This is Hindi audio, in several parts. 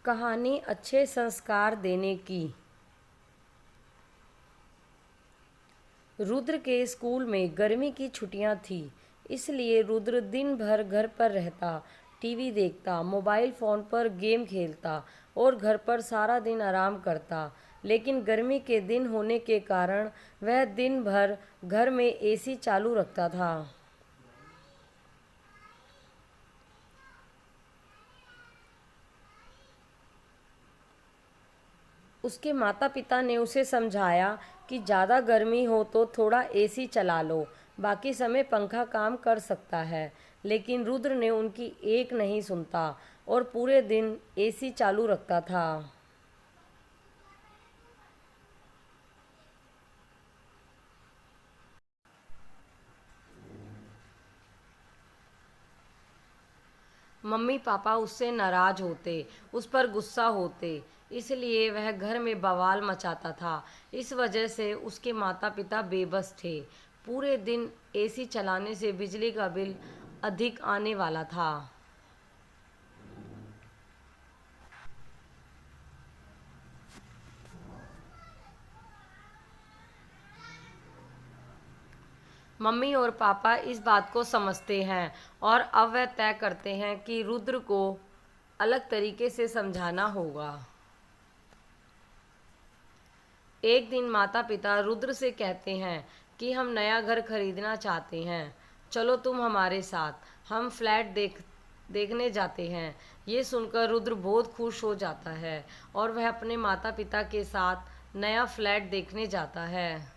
कहानी अच्छे संस्कार देने की। रुद्र के स्कूल में गर्मी की छुट्टियां थी, इसलिए रुद्र दिन भर घर पर रहता, टीवी देखता, मोबाइल फ़ोन पर गेम खेलता और घर पर सारा दिन आराम करता। लेकिन गर्मी के दिन होने के कारण वह दिन भर घर में एसी चालू रखता था। उसके माता पिता ने उसे समझाया कि ज़्यादा गर्मी हो तो थोड़ा एसी चला लो, बाकी समय पंखा काम कर सकता है। लेकिन रुद्र ने उनकी एक नहीं सुनता और पूरे दिन एसी चालू रखता था। मम्मी पापा उससे नाराज होते, उस पर गुस्सा होते, इसलिए वह घर में बवाल मचाता था। इस वजह से उसके माता पिता बेबस थे। पूरे दिन एसी चलाने से बिजली का बिल अधिक आने वाला था। मम्मी और पापा इस बात को समझते हैं और अब वह तय करते हैं कि रुद्र को अलग तरीके से समझाना होगा। एक दिन माता पिता रुद्र से कहते हैं कि हम नया घर खरीदना चाहते हैं, चलो तुम हमारे साथ, हम फ्लैट देखने जाते हैं। ये सुनकर रुद्र बहुत खुश हो जाता है और वह अपने माता पिता के साथ नया फ्लैट देखने जाता है।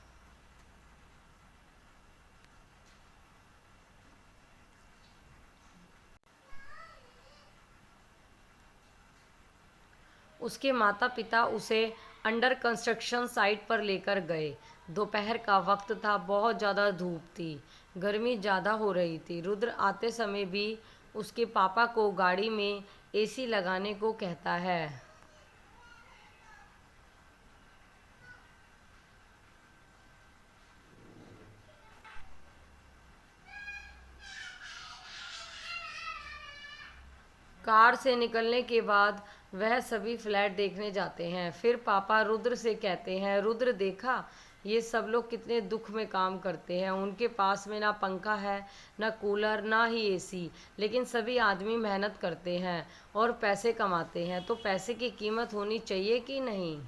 उसके माता पिता उसे अंडर कंस्ट्रक्शन साइट पर लेकर गए। दोपहर का वक्त था, बहुत ज़्यादा धूप थी, गर्मी ज़्यादा हो रही थी। रुद्र आते समय भी उसके पापा को गाड़ी में एसी लगाने को कहता है। कार से निकलने के बाद वह सभी फ्लैट देखने जाते हैं। फिर पापा रुद्र से कहते हैं, रुद्र देखा, ये सब लोग कितने दुख में काम करते हैं। उनके पास में ना पंखा है, ना कूलर, ना ही एसी, लेकिन सभी आदमी मेहनत करते हैं और पैसे कमाते हैं। तो पैसे की कीमत होनी चाहिए कि नहीं।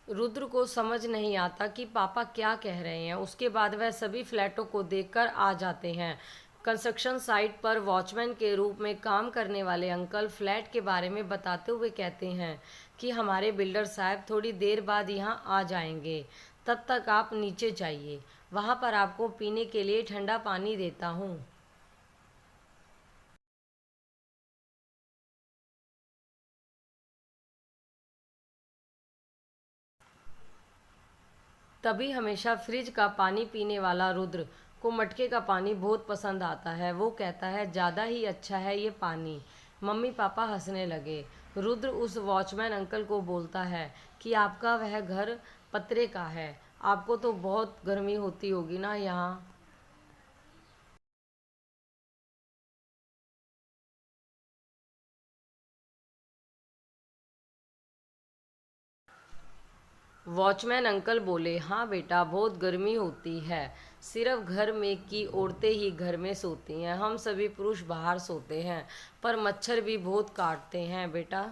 रुद्र को समझ नहीं आता कि पापा क्या कह रहे हैं। उसके बाद वह सभी फ्लैटों को देखकर आ जाते हैं। कंस्ट्रक्शन साइट पर वॉचमैन के रूप में काम करने वाले अंकल फ्लैट के बारे में बताते हुए कहते हैं कि हमारे बिल्डर साहब थोड़ी देर बाद यहाँ आ जाएंगे, तब तक आप नीचे जाइए, वहाँ पर आपको पीने के लिए ठंडा पानी देता हूँ। तभी हमेशा फ्रिज का पानी पीने वाला रुद्र को मटके का पानी बहुत पसंद आता है। वो कहता है, ज़्यादा ही अच्छा है ये पानी। मम्मी पापा हंसने लगे। रुद्र उस वॉचमैन अंकल को बोलता है कि आपका वह घर पतरे का है, आपको तो बहुत गर्मी होती होगी ना यहाँ। वॉचमैन अंकल बोले, हाँ बेटा, बहुत गर्मी होती है। सिर्फ घर में की औरतें ही घर में सोती हैं, हम सभी पुरुष बाहर सोते हैं, पर मच्छर भी बहुत काटते हैं बेटा।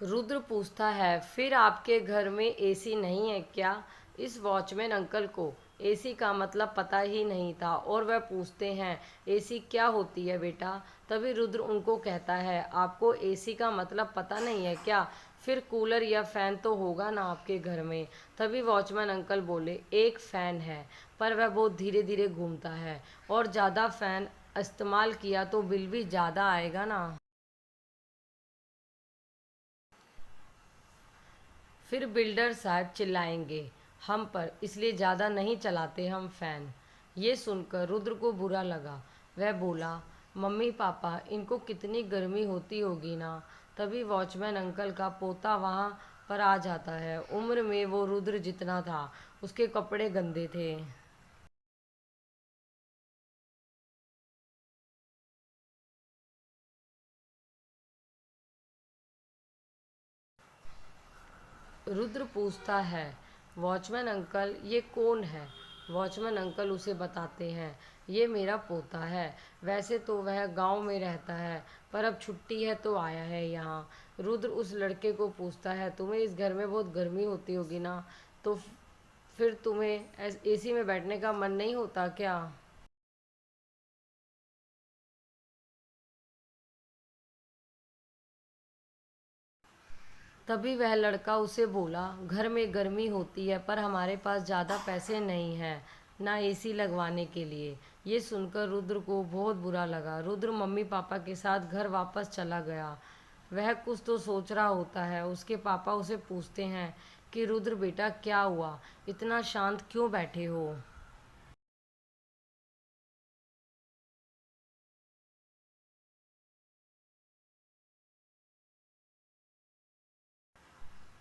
रुद्र पूछता है, फिर आपके घर में एसी नहीं है क्या। इस वॉचमैन अंकल को एसी का मतलब पता ही नहीं था और वह पूछते हैं, एसी क्या होती है बेटा। तभी रुद्र उनको कहता है, आपको एसी का मतलब पता नहीं है क्या, फिर कूलर या फैन तो होगा ना आपके घर में। तभी वॉचमैन अंकल बोले, एक फैन है, पर वह बहुत धीरे धीरे घूमता है और ज़्यादा फैन इस्तेमाल किया तो बिल भी ज़्यादा आएगा ना। फिर बिल्डर साहब चिल्लाएंगे हम पर, इसलिए ज़्यादा नहीं चलाते हम फैन। ये सुनकर रुद्र को बुरा लगा। वह बोला, मम्मी पापा, इनको कितनी गर्मी होती होगी ना। तभी वॉचमैन अंकल का पोता वहाँ पर आ जाता है। उम्र में वो रुद्र जितना था। उसके कपड़े गंदे थे। रुद्र पूछता है, वॉचमैन अंकल ये कौन है। वॉचमैन अंकल उसे बताते हैं, ये मेरा पोता है। वैसे तो वह गांव में रहता है, पर अब छुट्टी है तो आया है यहाँ। रुद्र उस लड़के को पूछता है, तुम्हें इस घर में बहुत गर्मी होती होगी ना, तो फिर तुम्हें एसी में बैठने का मन नहीं होता क्या। तभी वह लड़का उसे बोला, घर में गर्मी होती है पर हमारे पास ज़्यादा पैसे नहीं हैं ना एसी लगवाने के लिए। ये सुनकर रुद्र को बहुत बुरा लगा। रुद्र मम्मी पापा के साथ घर वापस चला गया। वह कुछ तो सोच रहा होता है। उसके पापा उसे पूछते हैं कि रुद्र बेटा क्या हुआ, इतना शांत क्यों बैठे हो।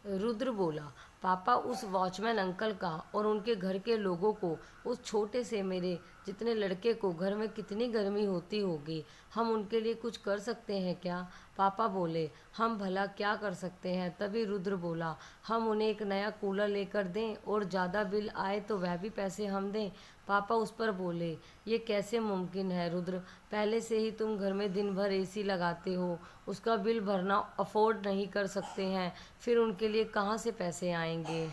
रुद्र बोला, पापा उस वॉचमैन अंकल का और उनके घर के लोगों को, उस छोटे से मेरे जितने लड़के को घर में कितनी गर्मी होती होगी, हम उनके लिए कुछ कर सकते हैं क्या। पापा बोले, हम भला क्या कर सकते हैं। तभी रुद्र बोला, हम उन्हें एक नया कूलर लेकर दें और ज़्यादा बिल आए तो वह भी पैसे हम दें। पापा उस पर बोले, ये कैसे मुमकिन है रुद्र, पहले से ही तुम घर में दिन भर एसी लगाते हो, उसका बिल भरना अफोर्ड नहीं कर सकते हैं, फिर उनके लिए कहाँ से पैसे आएंगे।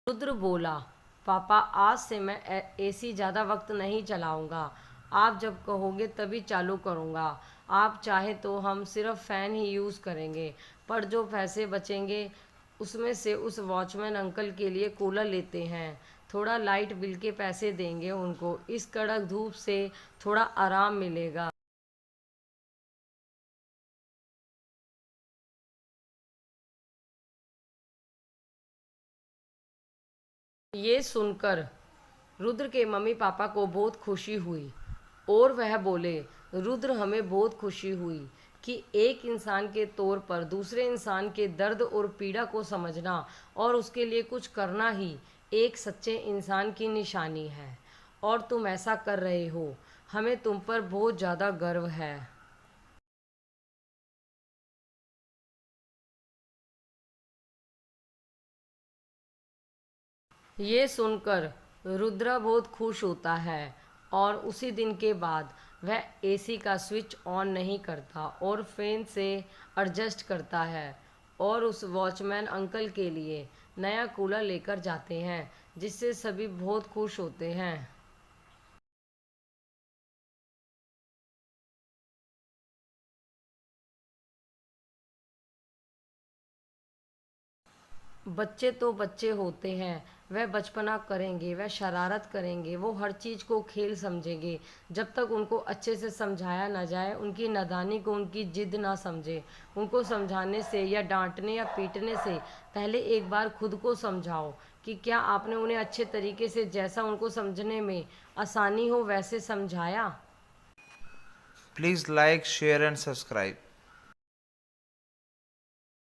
रुद्र बोला, पापा आज से मैं एसी ज़्यादा वक्त नहीं चलाऊंगा। आप जब कहोगे तभी चालू करूंगा। आप चाहे तो हम सिर्फ फ़ैन ही यूज़ करेंगे, पर जो पैसे बचेंगे उसमें से उस वॉचमैन अंकल के लिए कूलर लेते हैं। थोड़ा लाइट बिल के पैसे देंगे उनको, इस कड़क धूप से थोड़ा आराम मिलेगा। ये सुनकर रुद्र के मम्मी पापा को बहुत खुशी हुई और वह बोले, रुद्र हमें बहुत खुशी हुई कि एक इंसान के तौर पर दूसरे इंसान के दर्द और पीड़ा को समझना और उसके लिए कुछ करना ही एक सच्चे इंसान की निशानी है। और तुम ऐसा कर रहे हो, हमें तुम पर बहुत ज़्यादा गर्व है। ये सुनकर रुद्रा बहुत खुश होता है और उसी दिन के बाद वह एसी का स्विच ऑन नहीं करता और फैन से एडजस्ट करता है और उस वॉचमैन अंकल के लिए नया कूलर लेकर जाते हैं, जिससे सभी बहुत खुश होते हैं। बच्चे तो बच्चे होते हैं, वह बचपना करेंगे, वह शरारत करेंगे, वो हर चीज़ को खेल समझेंगे। जब तक उनको अच्छे से समझाया ना जाए, उनकी नादानी को उनकी जिद ना समझे। उनको समझाने से या डांटने या पीटने से पहले एक बार खुद को समझाओ कि क्या आपने उन्हें अच्छे तरीके से, जैसा उनको समझने में आसानी हो वैसे समझाया। Please like, share, and subscribe.